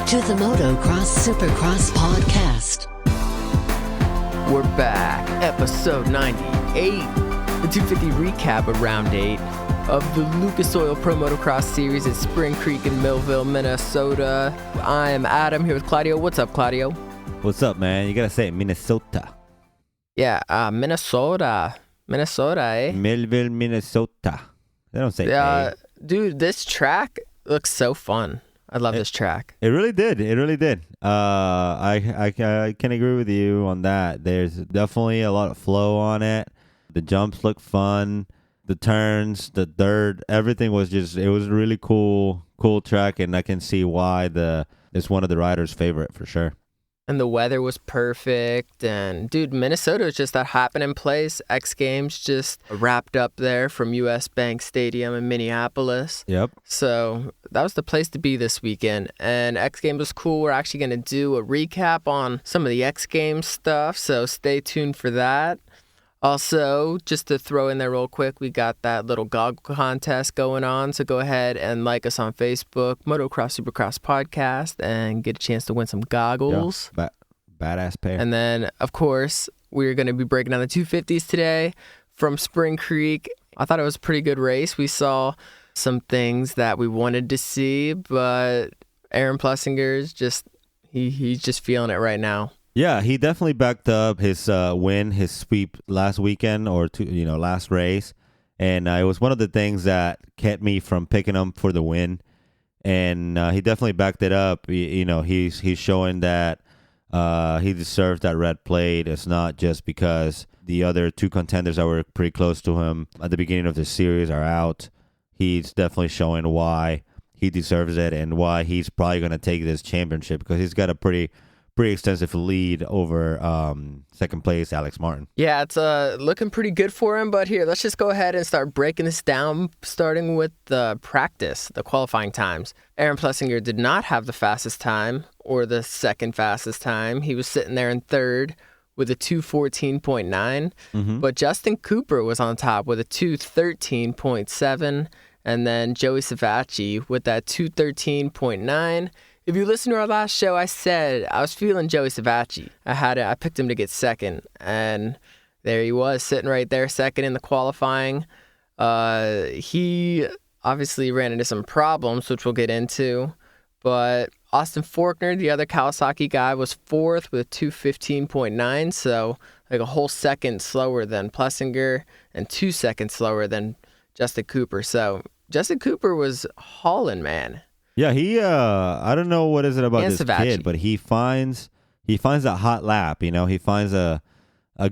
to the Motocross Supercross podcast. We're back, episode 98, the 250 recap of round 8 of the Lucas Oil Pro Motocross series at Spring Creek in Millville, Minnesota. I am Adam here with Claudio. What's up, Claudio? What's up, man? You gotta say Minnesota. Yeah, Minnesota, eh? Millville, Minnesota. They don't say Dude, this track looks so fun. I love this track. It really did. I can agree with you on that. There's definitely a lot of flow on it. The jumps look fun. The turns, the dirt, everything was it was a really cool track, and I can see why it's one of the riders' favorite for sure. And the weather was perfect. And, dude, Minnesota is just that happening place. X Games just wrapped up there from US Bank Stadium in Minneapolis. Yep. So that was the place to be this weekend. And X Games was cool. We're actually going to do a recap on some of the X Games stuff. So stay tuned for that. Also, just to throw in there real quick, we got that little goggle contest going on. So go ahead and like us on Facebook, Motocross Supercross Podcast, and get a chance to win some goggles. Yeah, badass pair. And then, of course, we're going to be breaking down the 250s today from Spring Creek. I thought it was a pretty good race. We saw some things that we wanted to see, but Aaron Plessinger's he's just feeling it right now. Yeah, he definitely backed up his his sweep last weekend last race. And it was one of the things that kept me from picking him for the win. And he definitely backed it up. He's showing that he deserves that red plate. It's not just because the other two contenders that were pretty close to him at the beginning of the series are out. He's definitely showing why he deserves it and why he's probably going to take this championship, because he's got a pretty extensive lead over second place Alex Martin. Yeah, it's looking pretty good for him, but here, let's just go ahead and start breaking this down, starting with the practice, the qualifying times. Aaron Plessinger did not have the fastest time or the second fastest time. He was sitting there in third with a 2:14.9, but Justin Cooper was on top with a 2:13.7, and then Joey Savacci with that 2:13.9. If you listen to our last show, I said I was feeling Joey Savacci. I picked him to get second, and there he was, sitting right there, second in the qualifying. He obviously ran into some problems, which we'll get into, but Austin Forkner, the other Kawasaki guy, was fourth with 2:15.9, so like a whole second slower than Plessinger and 2 seconds slower than Justin Cooper. So Justin Cooper was hauling, man. Yeah, he I don't know what is it about this kid, but he finds that hot lap, he finds a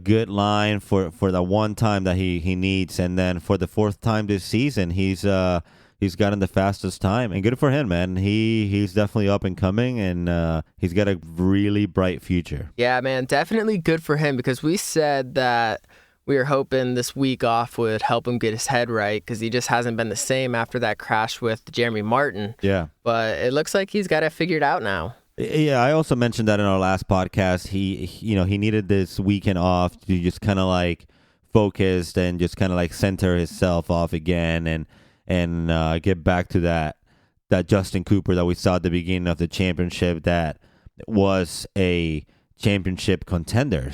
good line for the one time that he needs, and then for the fourth time this season he's gotten the fastest time, and good for him, man. He's definitely up and coming, and he's got a really bright future. Yeah, man, definitely good for him, because we said that we were hoping this week off would help him get his head right, because he just hasn't been the same after that crash with Jeremy Martin. Yeah. But it looks like he's got it figured out now. Yeah, I also mentioned that in our last podcast. He needed this weekend off to just kind of like focus and just kind of like center himself off again and get back to that Justin Cooper that we saw at the beginning of the championship that was a championship contender.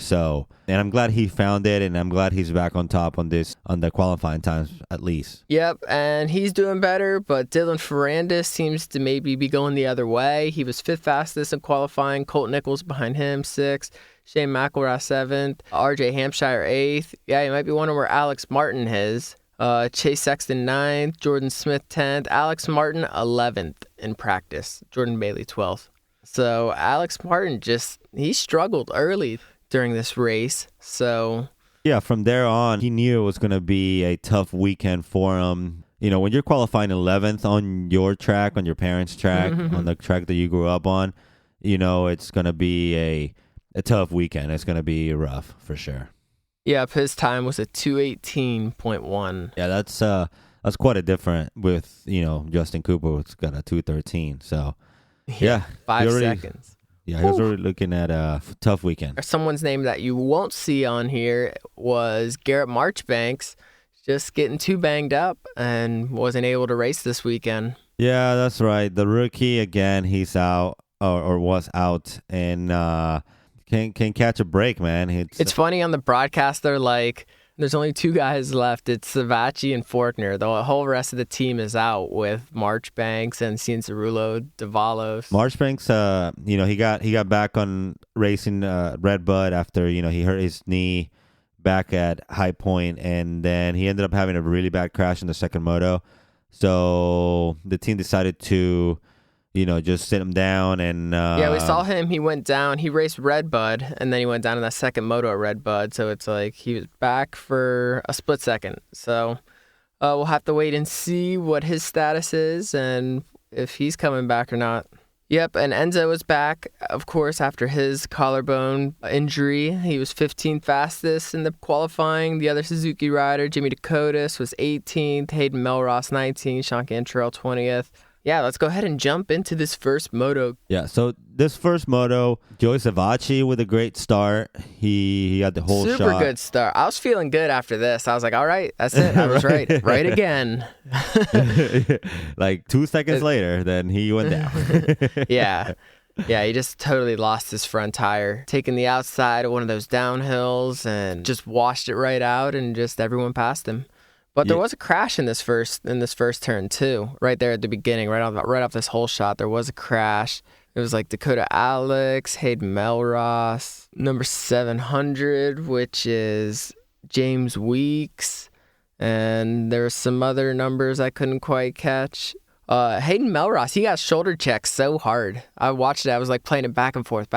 And I'm glad he found it, and I'm glad he's back on top on the qualifying times at least. Yep, and he's doing better, but Dylan Ferrandis seems to maybe be going the other way. He was fifth fastest in qualifying. Colt Nichols behind him, sixth. Shane McElrath, seventh. RJ Hampshire, eighth. Yeah, he might be wondering where Alex Martin is. Chase Sexton, ninth. Jordan Smith, 10th. Alex Martin, 11th in practice. Jordan Bailey, 12th. So Alex Martin he struggled early during this race. So yeah, from there on, he knew it was going to be a tough weekend for him. When you're qualifying 11th on your track, on your parents' track, on the track that you grew up on, it's going to be a tough weekend. It's going to be rough for sure. Yep, his time was a 2:18.1. Yeah, that's quite a different with, Justin Cooper, who's got a 2:13. So yeah, 5 seconds. Yeah, he was already looking at a tough weekend. Someone's name that you won't see on here was Garrett Marchbanks, just getting too banged up and wasn't able to race this weekend. Yeah, that's right. The rookie, again, he's out. or was out, and can catch a break, man. It's funny on the broadcast. They're like, there's only 2 guys left. It's Savacci and Forkner. The whole rest of the team is out with Marchbanks and Cianciarulo, Davalos. Marchbanks, he got back on racing Red Bud after he hurt his knee back at High Point, and then he ended up having a really bad crash in the second moto. So the team decided to just sit him down, and we saw him. He went down. He raced Red Bud, and then he went down in that second moto at Red Bud. So it's like he was back for a split second. So we'll have to wait and see what his status is and if he's coming back or not. Yep, and Enzo was back, of course, after his collarbone injury. He was 15th fastest in the qualifying. The other Suzuki rider, Jimmy Dakotas, was 18th. Hayden Melross, 19th. Sean Cantrell, 20th. Yeah, let's go ahead and jump into this first moto. Yeah, so this first moto, Joey Savacci with a great start. He had the whole shot. Super good start. I was feeling good after this. I was like, all right, that's it. I was right. Right again. Like 2 seconds later, then he went down. Yeah, he just totally lost his front tire. Taking the outside of one of those downhills and just washed it right out, and just everyone passed him. But there was a crash in this first turn too, right there at the beginning, right off this whole shot. There was a crash. It was like Dakota Alex, Hayden Melross, number 700, which is James Weeks, and there were some other numbers I couldn't quite catch. Hayden Melross, he got shoulder checked so hard. I watched it. I was like playing it back and forth,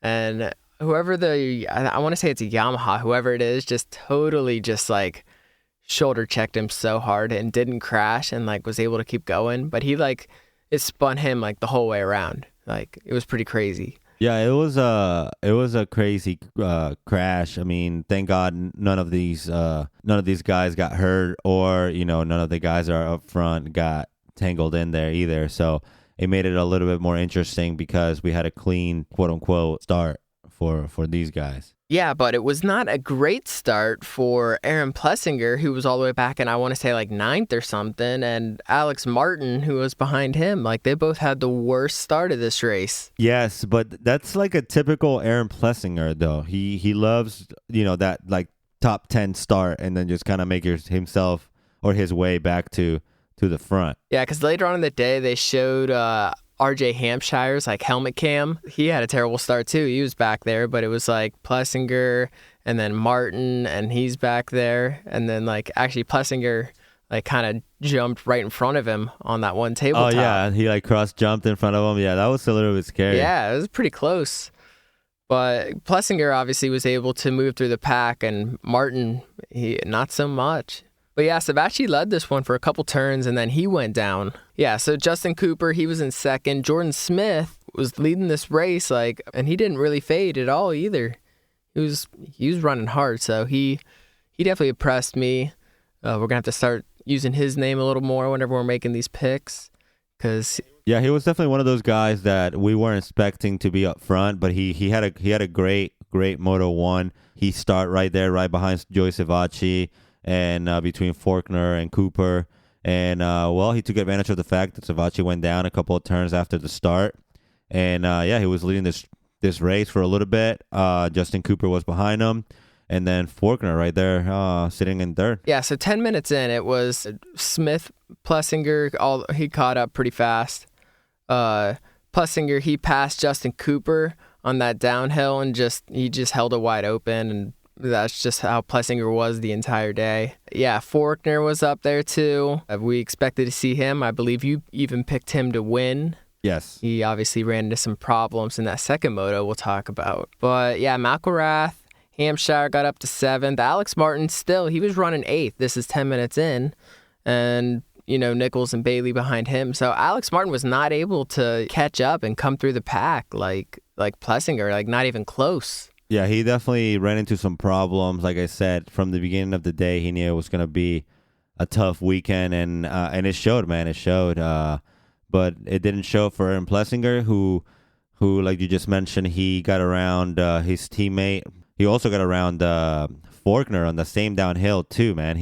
and whoever I want to say it's a Yamaha, whoever it is, just totally just like shoulder checked him so hard and didn't crash and like was able to keep going, but it spun him like the whole way around. Like it was pretty crazy. Yeah, it was a crazy crash. I mean, thank God none of these guys got hurt, or none of the guys that are up front got tangled in there either. So it made it a little bit more interesting because we had a clean quote unquote start for these guys. Yeah, but it was not a great start for Aaron Plessinger, who was all the way back in, I want to say, like 9th or something, and Alex Martin, who was behind him. Like, they both had the worst start of this race. Yes, but that's like a typical Aaron Plessinger, though. He loves, that, like, top 10 start and then just kind of make himself or his way back to the front. Yeah, because later on in the day, they showed RJ Hampshire's like helmet cam. He had a terrible start too. He was back there, but it was like Plessinger and then Martin, and he's back there. And then like actually Plessinger like kind of jumped right in front of him on that one tabletop. Oh yeah, he like cross jumped in front of him. Yeah, that was a little bit scary. Yeah, it was pretty close. But Plessinger obviously was able to move through the pack, and Martin, he not so much. But yeah, Savacci led this one for a couple turns, and then he went down. Yeah, so Justin Cooper, he was in second. Jordan Smith was leading this race, and he didn't really fade at all either. He was running hard, so he definitely impressed me. We're going to have to start using his name a little more whenever we're making these picks. Yeah, he was definitely one of those guys that we weren't expecting to be up front, but he had a great Moto 1. He started right there, right behind Joey Savacci, and between Forkner and Cooper. And, he took advantage of the fact that Savacci went down a couple of turns after the start. And, he was leading this race for a little bit. Justin Cooper was behind him. And then Forkner right there sitting in third. Yeah, so 10 minutes in, it was Smith, Plessinger, he caught up pretty fast. Plessinger, he passed Justin Cooper on that downhill and he just held it wide open, and that's just how Plessinger was the entire day. Yeah, Forkner was up there too. We expected to see him. I believe you even picked him to win. Yes. He obviously ran into some problems in that second moto we'll talk about. But yeah, McElrath, Hampshire got up to 7th. Alex Martin he was running 8th. This is 10 minutes in. And, Nichols and Bailey behind him. So Alex Martin was not able to catch up and come through the pack like Plessinger, not even close. Yeah, he definitely ran into some problems. Like I said, from the beginning of the day, he knew it was going to be a tough weekend, and it showed, man. It showed. But it didn't show for Aaron Plessinger, who, like you just mentioned, he got around his teammate. He also got around Forkner on the same downhill too, man.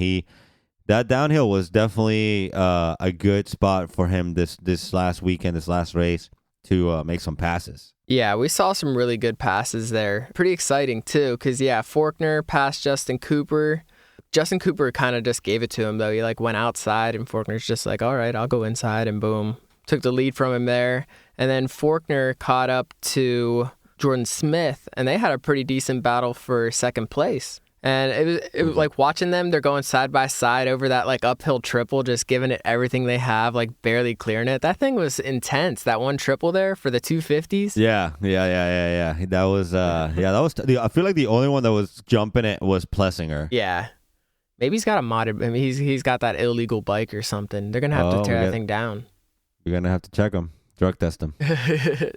That downhill was definitely a good spot for him this last weekend, this last race. to make some passes. Yeah, we saw some really good passes there. Pretty exciting, too, because, Forkner passed Justin Cooper. Justin Cooper kind of just gave it to him, though. He, went outside, and Forkner's just like, all right, I'll go inside, and boom. Took the lead from him there. And then Forkner caught up to Jordan Smith, and they had a pretty decent battle for second place. And it was like watching them, they're going side by side over that uphill triple, just giving it everything they have, barely clearing it. That thing was intense. That one triple there for the 250s. Yeah. That was I feel like the only one that was jumping it was Plessinger. Yeah. Maybe he's got a modded, he's got that illegal bike or something. They're going to have to tear that thing down. We're going to have to check him. Drug test him.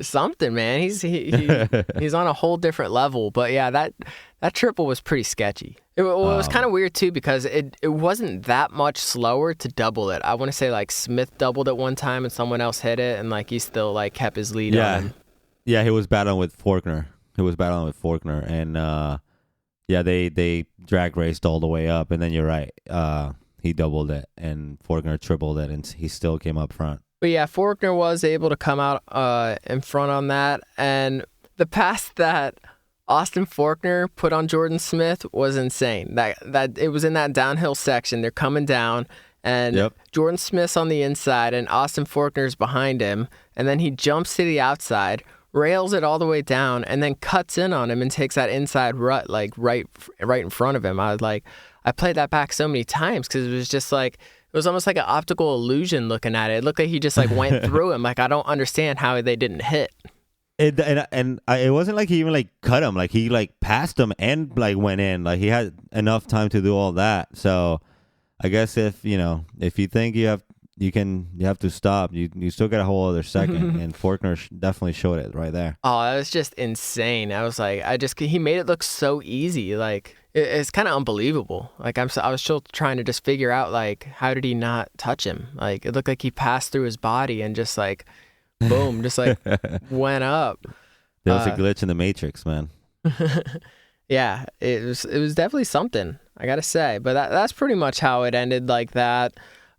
Something, man. He's on a whole different level. But yeah, that triple was pretty sketchy. It was kind of weird too because it wasn't that much slower to double it. I want to say Smith doubled it one time and someone else hit it and he still kept his lead on him. Yeah, he was battling with Forkner. And they drag raced all the way up. And then you're right. He doubled it and Forkner tripled it and he still came up front. But yeah, Forkner was able to come out in front on that. And the pass that Austin Forkner put on Jordan Smith was insane. That it was in that downhill section. They're coming down, and Jordan Smith's on the inside, and Austin Forkner's behind him. And then he jumps to the outside, rails it all the way down, and then cuts in on him and takes that inside rut right in front of him. I played that back so many times because it was just it was almost like an optical illusion looking at it. It looked like he just went through him. I don't understand how they didn't hit. It wasn't like he even cut him. He passed him and went in. He had enough time to do all that. So I guess if you think you have to stop, you still got a whole other second. And Forkner definitely showed it right there. Oh, that was just insane. I was he made it look so easy. It's kind of unbelievable. I was still trying to just figure out how did he not touch him? It looked like he passed through his body and just boom, just went up. There was a glitch in the Matrix, man. Yeah, it was definitely something, I gotta say. But that's pretty much how it ended like that.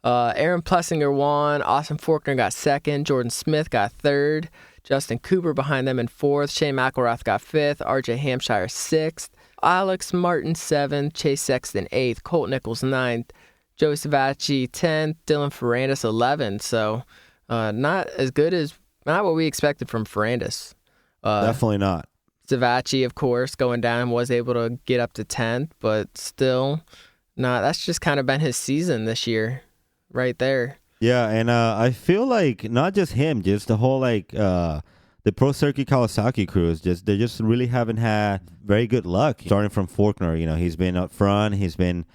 Aaron Plessinger won. Austin Forkner got second. Jordan Smith got third. Justin Cooper behind them in fourth. Shane McElrath got fifth. RJ Hampshire sixth. Alex Martin 7th, Chase Sexton 8th, Colt Nichols 9th, Joey Savacci 10th, Dylan Ferrandis 11th. So not what we expected from Ferrandis. Definitely not. Savacci, of course, going down, was able to get up to 10th, but still not. That's just kind of been his season this year right there. Yeah, and I feel like not just him, just the whole the Pro Circuit Kawasaki crew they just really haven't had very good luck. Starting from Forkner, he's been up front, he's been,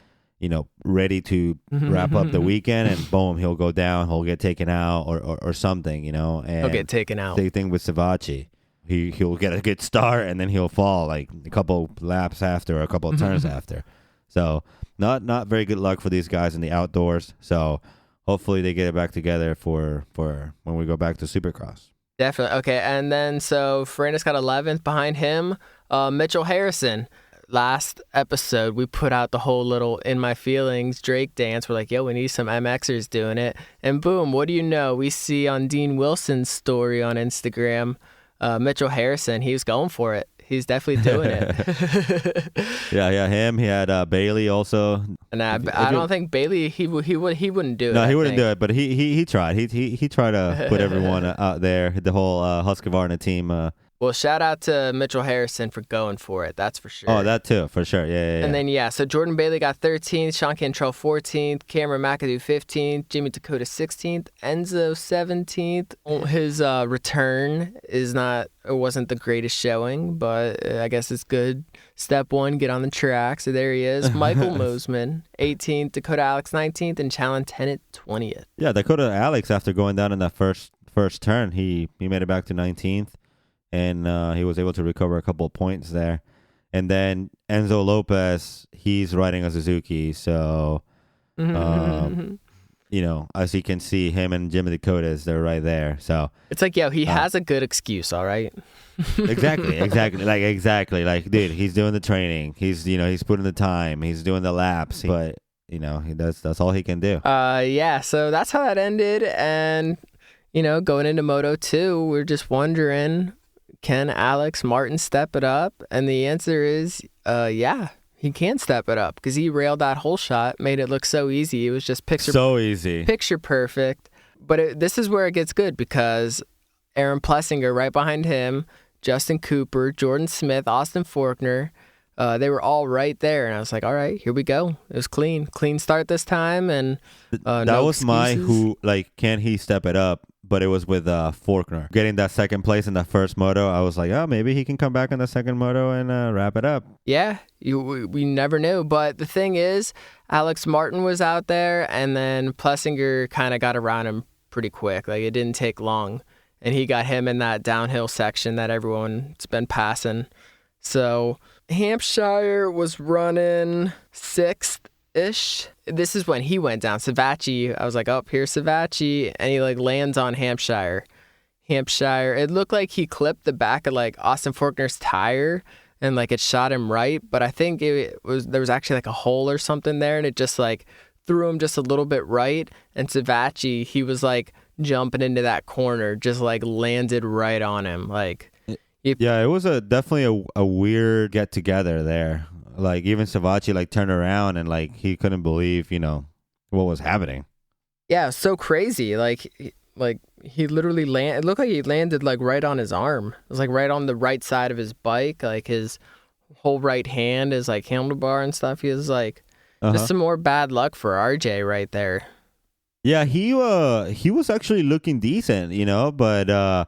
ready to wrap up the weekend, and boom, he'll go down, he'll get taken out or something, and he'll get taken out. Same thing with Savacci. He'll get a good start and then he'll fall a couple laps after or a couple of turns after. So not very good luck for these guys in the outdoors. So hopefully they get it back together for when we go back to Supercross. Definitely. Okay, and then so Ferrandis got 11th behind him. Mitchell Harrison. Last episode, we put out the whole little In My Feelings Drake dance. We're like, yo, we need some MXers doing it. And boom, what do you know? We see on Dean Wilson's story on Instagram, Mitchell Harrison, he was going for it. He's definitely doing it. Yeah, him. He had Bailey also. And I don't think Bailey he wouldn't do it. No, he wouldn't do it. But he tried. He tried to put everyone out there. The whole Husqvarna team. Well, shout out to Mitchell Harrison for going for it. That's for sure. Oh, that too, for sure. Yeah. And then, so Jordan Bailey got 13th, Sean Cantrell 14th, Cameron McAdoo 15th, Jimmy Dakota 16th, Enzo 17th. His return wasn't the greatest showing, but I guess it's good. Step one, get on the track. So there he is. Michael Mosman, 18th, Dakota Alex 19th, and Challen Tennant 20th. Yeah, Dakota Alex, after going down in that first turn, he made it back to 19th. And he was able to recover a couple of points there. And then Enzo Lopez, he's riding a Suzuki. So, as you can see, him and Jimmy Dakotas, they're right there. So it's he has a good excuse, all right? Exactly. Like, dude, he's doing the training. He's putting the time. He's doing the laps. But, that's all he can do. So that's how that ended. And going into Moto 2, we're just wondering, can Alex Martin step it up? And the answer is, yeah, he can step it up because he railed that whole shot, made it look so easy. It was just picture perfect. But this is where it gets good because Aaron Plessinger right behind him, Justin Cooper, Jordan Smith, Austin Forkner, they were all right there. And I was like, all right, here we go. It was clean start this time. And that no was excuses. can he step it up? But it was with Forkner. Getting that second place in the first moto, I was like, oh, maybe he can come back in the second moto and wrap it up. Yeah, we never knew. But the thing is, Alex Martin was out there, and then Plessinger kind of got around him pretty quick. Like, it didn't take long. And he got him in that downhill section that everyone's been passing. So Hampshire was running 6th-ish. This is when he went down. Savacci, I was like, oh, here's Savacci. And he lands on Hampshire. It looked like he clipped the back of Austin Forkner's tire and it shot him right. But I think there was actually a hole or something there. And it just threw him just a little bit right. And Savacci, he was jumping into that corner, just landed right on him. Yeah, it was definitely a weird get together there. Even Savacci turned around and he couldn't believe, what was happening. Yeah, so crazy. He literally it looked like he landed right on his arm. It was right on the right side of his bike. His whole right hand is handlebar and stuff. He was just some more bad luck for RJ right there. Yeah, he was actually looking decent, but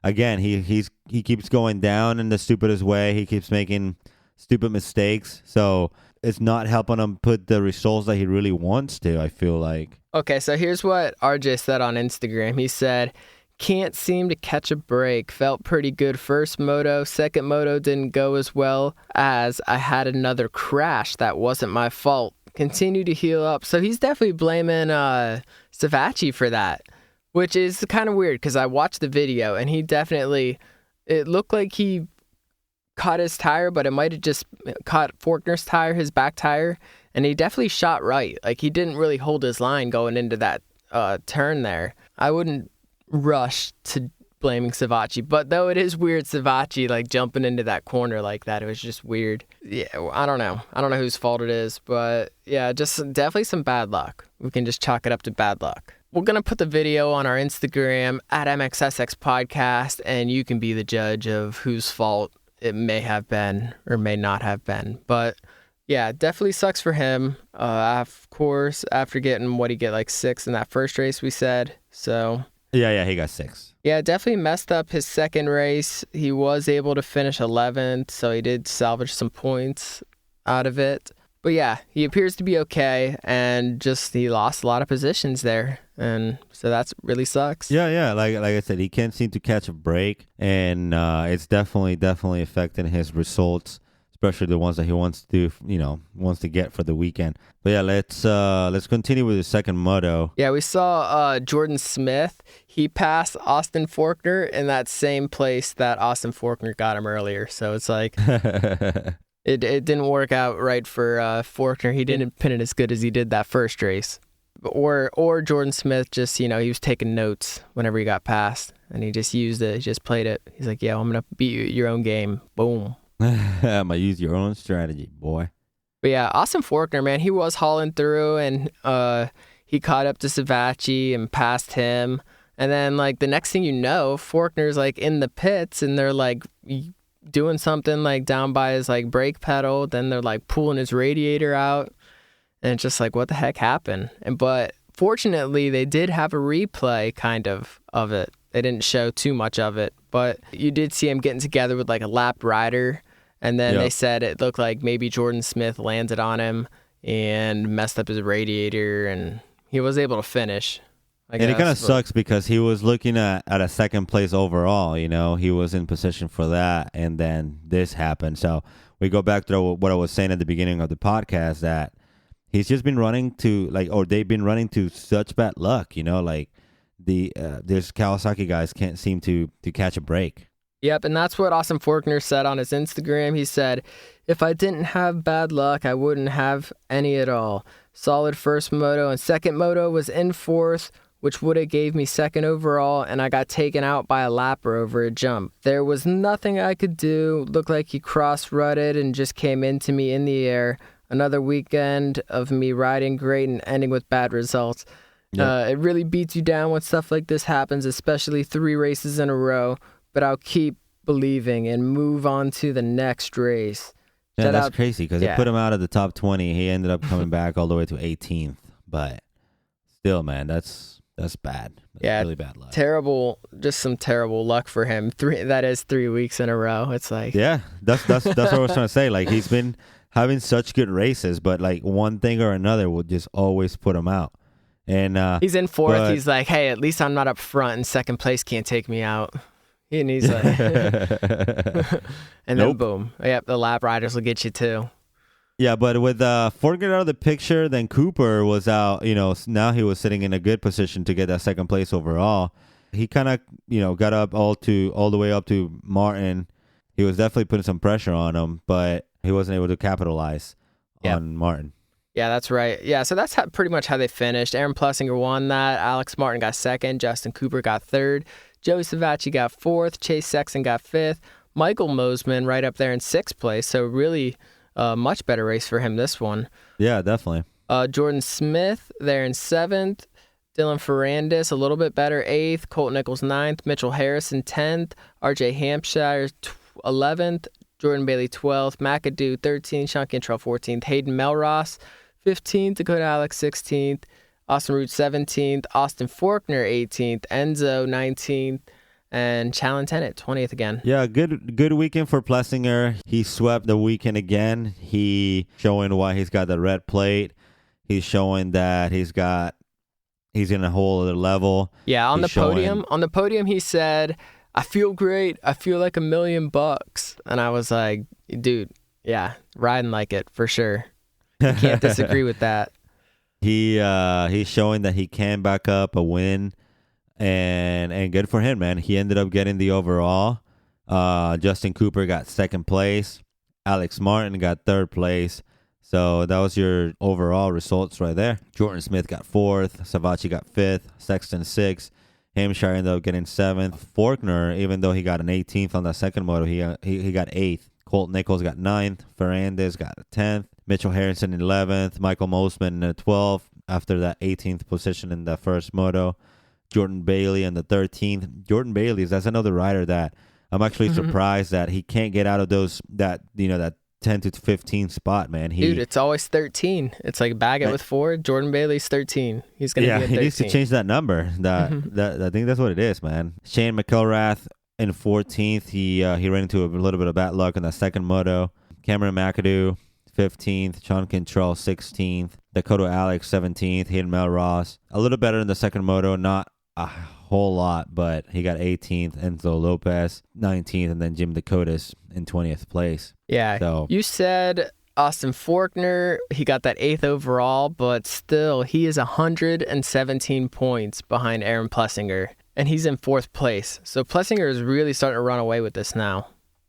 again, he keeps going down in the stupidest way. He keeps making stupid mistakes, so it's not helping him put the results that he really wants to, I feel like. Okay, so here's what RJ said on Instagram. He said, can't seem to catch a break. Felt pretty good first moto. Second moto didn't go as well as I had another crash. That wasn't my fault. Continue to heal up. So he's definitely blaming Savacci for that, which is kind of weird because I watched the video and it looked like he caught his tire, but it might have just caught Forkner's tire, his back tire, and he definitely shot right. He didn't really hold his line going into that turn there. I wouldn't rush to blaming Savacci, but though it is weird, Savacci jumping into that corner like that, it was just weird. Yeah, I don't know whose fault it is, but yeah, just definitely some bad luck. We can just chalk it up to bad luck. We're going to put the video on our Instagram at MXSX Podcast, and you can be the judge of whose fault it may have been or may not have been. But yeah, definitely sucks for him. Of course, after getting, what he get, 6th in that first race we said. So Yeah, he got 6. Yeah, definitely messed up his second race. He was able to finish 11th, so he did salvage some points out of it. But yeah, he appears to be okay, and he lost a lot of positions there, and so that's really sucks. Yeah, like I said, he can't seem to catch a break, and it's definitely affecting his results, especially the ones that he wants to get for the weekend. But yeah, let's continue with the second moto. Yeah, we saw Jordan Smith. He passed Austin Forkner in that same place that Austin Forkner got him earlier, so it's It didn't work out right for Forkner. He didn't pin it as good as he did that first race. Or Jordan Smith just, he was taking notes whenever he got passed, and he just used it. He just played it. He's like, yeah, I'm going to beat you at your own game. Boom. I'm going to use your own strategy, boy. But yeah, Austin Forkner, man, he was hauling through, and he caught up to Savacci and passed him. And then, the next thing you know, Forkner's, in the pits, and they're, doing something down by his brake pedal. Then they're pulling his radiator out, and it's just what the heck happened? But fortunately, they did have a replay kind of it. They didn't show too much of it, but you did see him getting together with a lapped rider, and then they said it looked like maybe Jordan Smith landed on him and messed up his radiator, and he was able to finish. And it kind of sucks because he was looking at a second place overall. He was in position for that, and then this happened. So we go back to what I was saying at the beginning of the podcast, that he's just been running to they've been running to such bad luck. This Kawasaki guys can't seem to catch a break. Yep, and that's what Austin Forkner said on his Instagram. He said, if I didn't have bad luck, I wouldn't have any at all. Solid first moto, and second moto was in fourth which would have gave me second overall, and I got taken out by a lapper over a jump. There was nothing I could do. Looked like he cross-rutted and just came into me in the air. Another weekend of me riding great and ending with bad results. Yep. It really beats you down when stuff like this happens, especially 3 races in a row, but I'll keep believing and move on to the next race. Yeah, that's crazy because he put him out of the top 20. He ended up coming back all the way to 18th, but still, man, that's bad. That's really bad luck. Terrible, just some terrible luck for him. 3 weeks in a row. It's like, yeah, that's what I was trying to say. Like, he's been having such good races, but like one thing or another will just always put him out. And he's in 4th. He's like, hey, at least I'm not up front, and second place can't take me out. And he's like, and then boom, yep, the lap riders will get you too. Yeah, but with Fortner out of the picture, then Cooper was out. Now he was sitting in a good position to get that second place overall. He kind of, got up all the way up to Martin. He was definitely putting some pressure on him, but he wasn't able to capitalize on Martin. Yeah, that's right. Yeah, so that's pretty much how they finished. Aaron Plessinger won that. Alex Martin got second. Justin Cooper got third. Joey Savacci got 4th. Chase Sexton got 5th. Michael Mosman right up there in 6th place. So really much better race for him, this one. Yeah, definitely. Jordan Smith there in 7th. Dylan Ferrandis a little bit better, 8th. Colt Nichols 9th. Mitchell Harrison 10th. RJ Hampshire 11th. Jordan Bailey 12th. McAdoo 13th. Sean Cantrell 14th. Hayden Melross 15th. Dakota Alex 16th. Austin Root 17th, Austin Faulkner 18th, Enzo 19th, and Challen Tennant 20th again. Yeah, good weekend for Plessinger. He swept the weekend again. He showing why he's got the red plate. He's showing that he's in a whole other level. Yeah, on the podium he said, "I feel great. I feel like $1 million." And I was like, dude, yeah, riding like it for sure. You can't disagree with that. He's showing that he can back up a win, and good for him, man. He ended up getting the overall. Justin Cooper got 2nd place. Alex Martin got 3rd place. So that was your overall results right there. Jordan Smith got 4th. Savacci got 5th. Sexton 6th. Hampshire ended up getting 7th. Faulkner, even though he got an 18th on that second moto, he got 8th. Colt Nichols got 9th. Ferrandis got 10th. Mitchell Harrison in 11th. Michael Mosman in 12th after that 18th position in the first moto. Jordan Bailey in the 13th. Jordan Bailey, that's another rider that I'm actually surprised that he can't get out of that 10 to 15 spot, man. Dude, it's always 13. It's like Baggett with 4. Jordan Bailey's 13. He's going to be at 13. He needs to change that number. That I think that's what it is, man. Shane McElrath in 14th. He ran into a little bit of bad luck in that second moto. Cameron McAdoo 15th, Sean Cantrell 16th, Dakota Alex 17th, Hayden Melross a little better in the second moto, not a whole lot, but he got 18th. Enzo Lopez 19th, and then Jim Dakotas in 20th place. Yeah, so you said Austin Faulkner, he got that 8th overall, but still he is 117 points behind Aaron Plessinger, and he's in 4th place. So Plessinger is really starting to run away with this now.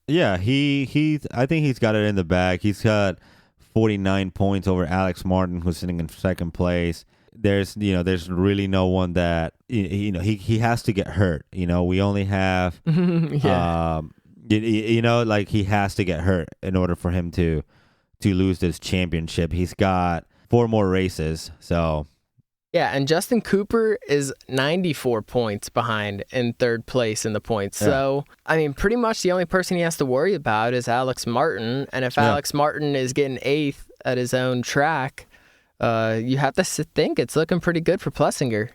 Yeah, I think he's got it in the bag. He's got 49 points over Alex Martin, who's sitting in 2nd place. There's really no one that he has to get hurt. We only have he has to get hurt in order for him to lose this championship. He's got 4 more races, so. Yeah, and Justin Cooper is 94 points behind in 3rd place in the points. Yeah. So, I mean, pretty much the only person he has to worry about is Alex Martin. And if Alex Martin is getting 8th at his own track, you have to think it's looking pretty good for Plessinger.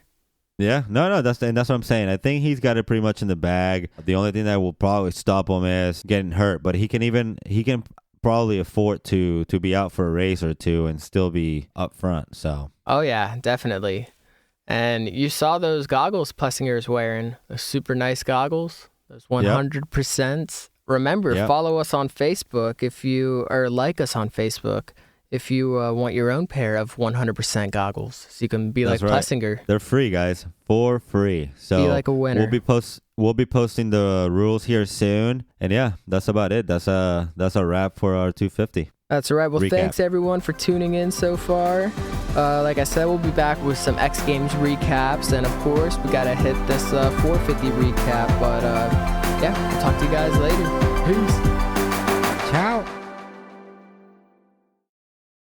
Yeah, no, that's what I'm saying. I think he's got it pretty much in the bag. The only thing that will probably stop him is getting hurt, but he can probably afford to be out for a race or two and still be up front. So. Oh yeah, definitely. And you saw those goggles Plessinger is wearing, those super nice goggles, those 100%. Remember, follow us on Facebook like us on Facebook if you want your own pair of 100% goggles, so you can be like Plessinger. They're free, guys, for free. So be like a winner. We'll be posting the rules here soon, and yeah, that's about it. That's a wrap for our 250. That's right. Well, thanks everyone for tuning in so far. Like I said, we'll be back with some X Games recaps, and of course, we gotta hit this 450 recap. But yeah, we'll talk to you guys later. Peace.